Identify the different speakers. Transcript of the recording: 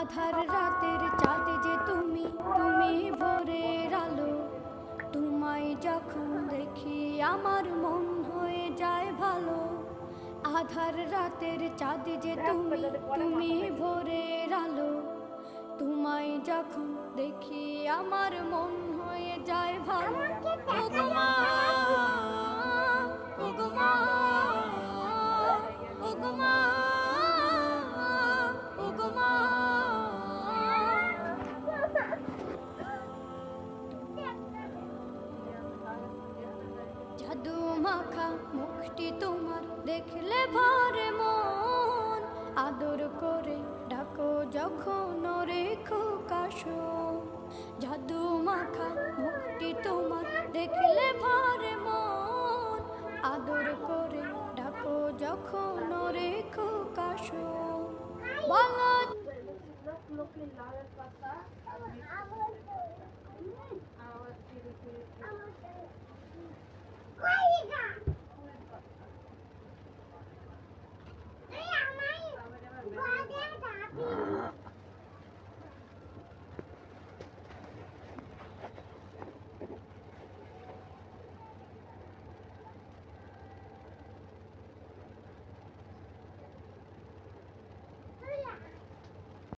Speaker 1: আধার রাতের চাঁদ যে তুমি, তুমি ভোরের আলো। তোমায় যখন দেখি আমার মন হয়ে যায় ভালো। আধার রাতের চাঁদ যে তুমি, তুমি ভোরের আলো। তোমায় যখন দেখি আমার মন হয়ে যায় ভালো। ওগো মা, ওগো মা, ওগো মা, ওগো মা। জাদু মাখা মুখটি তোমার দেখলে ভরে মন। আদর করে ডাকো যখন রেখো কাশো। জাদু মাখা মুখটি তোমার দেখলে ভরে মন। আদর করে ডাকো যখন রেখো কাশো। বলো